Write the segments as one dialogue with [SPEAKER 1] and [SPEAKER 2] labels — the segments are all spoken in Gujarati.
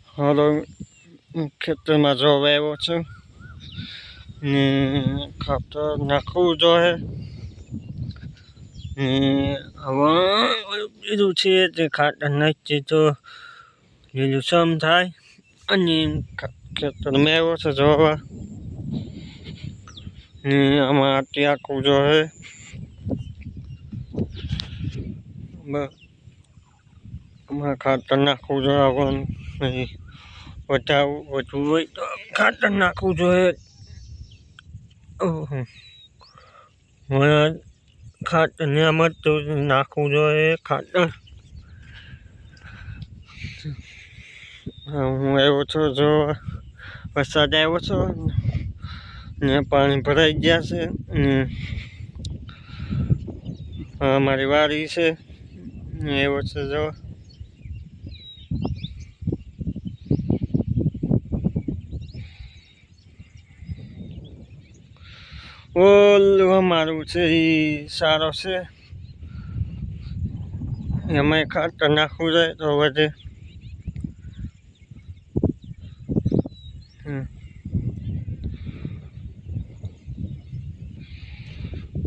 [SPEAKER 1] હાલો ખેતરમાં જોવા આવ્યો છું ને ખાતર નાખવું જોઈએ ને હવે કીધું છે તે ખાતર નાખીએ તો લીલુંછમ થાય અને ખેતરમાં આવ્યો છે જોવા ને આમાં આટી આખવું જોઈએ આમાં ખાતર નાખવું જોઈએ હવે વધવું હોય તો ખાતર નાખવું જોઈએ ખાતર ને તો નાખવું જોઈએ ખાતર હું આવ્યો છું જો વરસાદ આવ્યો છો ને પાણી ભરાઈ ગયા છે ને અમારી વાડી છે ને આવ્યો છે જો ઓલું અમારું છે એ સારો છે એમાં ખાતર નાખવું જાય તો વધે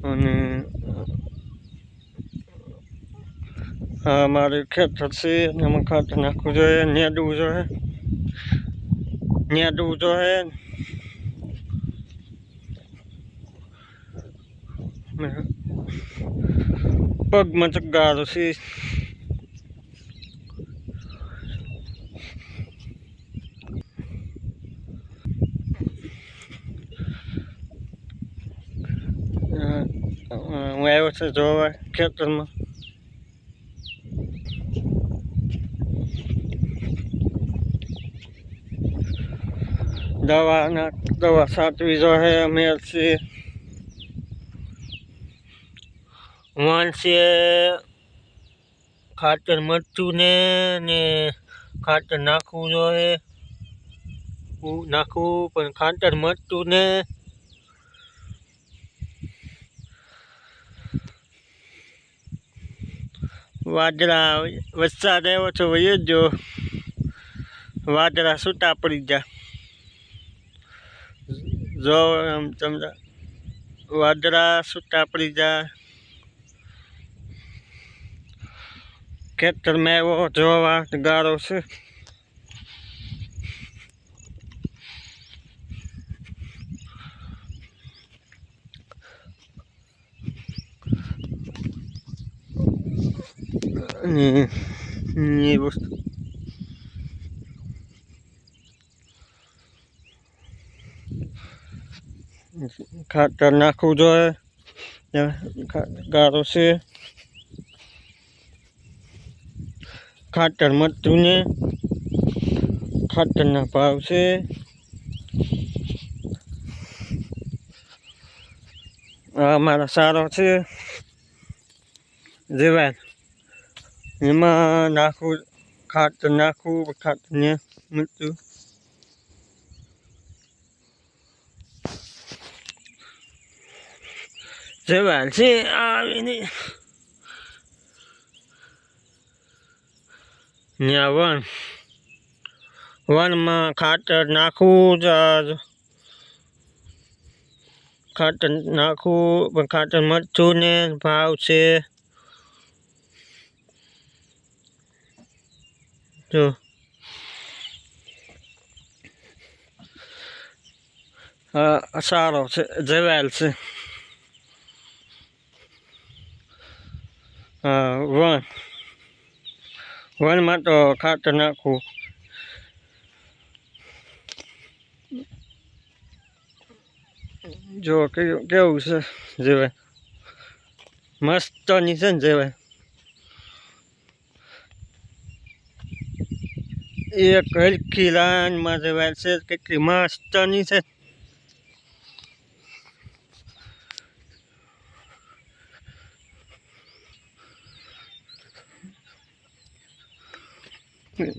[SPEAKER 1] અને હા મારું ખેતર છે એમાં ખાતર નાખવું જોઈએ નેદવું જોઈએ પગમાં ચગારો છે હું આવ્યો છે જોવા ખેતરમાં દવા સાચવી જોઈએ મેળસી વાંચે ખાતર મરચું ને ખાતર નાખવું જોઈએ નાખવું પણ ખાતર મરચું ને વાદળા વરસાદ આવ્યો છો વયો જો વાદળા છૂટા પડી ગયા જો આમ તમને વાદળા છૂટા પડી જાય ખેતરમાં આવ્યો જોવા ગારો છે એ વસ્તુ ખાતર નાખવું જોઈએ ગારો છે ખાતર મરચું ને ખાતરના ભાવ છે આ મારા સારો છે જેવા એમાં નાખવું ખાતર નાખવું ખાતર ને મરચું જેવા છે આવીને ત્યાં વનમાં ખાતર નાખવું ખાતર નાખવું પણ ખાતર મરચું ને ભાવ છે જો સારો છે જવાયેલ છે વનમાં તો ખાતર નાખવું જો કેવું છે જેવાય મસ્તની છે ને જેવાય એક હલકી લાઈનમાં જેવાય છે કેટલી મસ્તની છે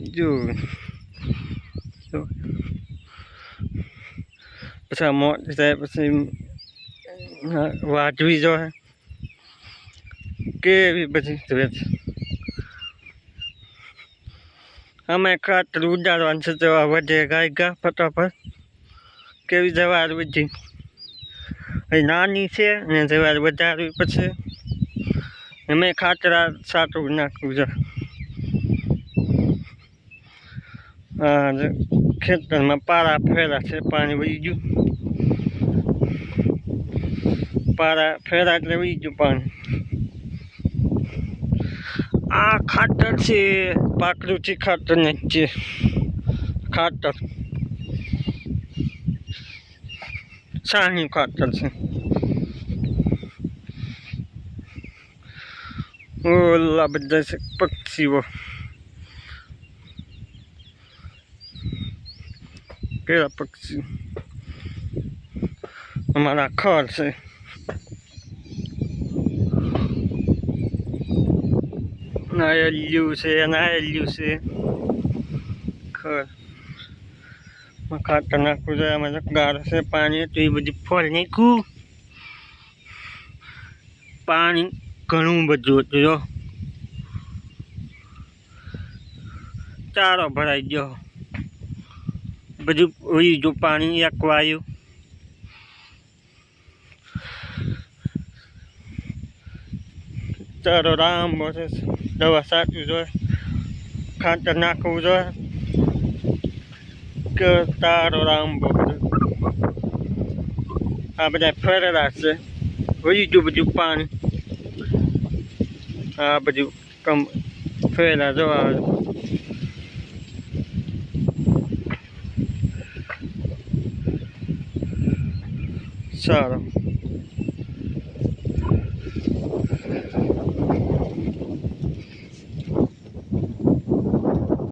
[SPEAKER 1] જો પછી મોટી થાય પછી વાટવી જોઈએ કેવી બધી અમે ખાતર ઉડાડવાનું છે તો આ વધે ગાય ગા ફટાફટ કેવી જવાર વધી એ નાની છે અને જવાર વધારવી પછી અમે ખાતરા સાટું નાખવું છે. હા ખેતરમાં પારા ફેરા છે પાણી વહી ગયું પારા ફેરા એટલે વહી ગયું પાણી. આ ખાતર છે પ્રાકૃતિક ખાતર છે ખાતર છાણિયું ખાતર છે. ઓલા બધા છે પક્ષીઓ કેવા પક્ષી અમારા ખર છે. નાયલ્યું છે ખર ખાતર નાખવું છે. અમે ગાળ છે પાણી તો એ બધું ફળ નાખ્યું પાણી ઘણું બધું હતું જો ચારો ભરાઈ ગયો બધું ઉઈ ગયું પાણી એકવાયું. ચારો લાંબો છે દવા છાંટવી જોઈએ ખાતર નાખવું જોઈએ કે તારો લાંબો આ બધા ફરેલા છે વહી ગયું બધું પાણી. આ બધું કમ ફેરા જોવા સારું.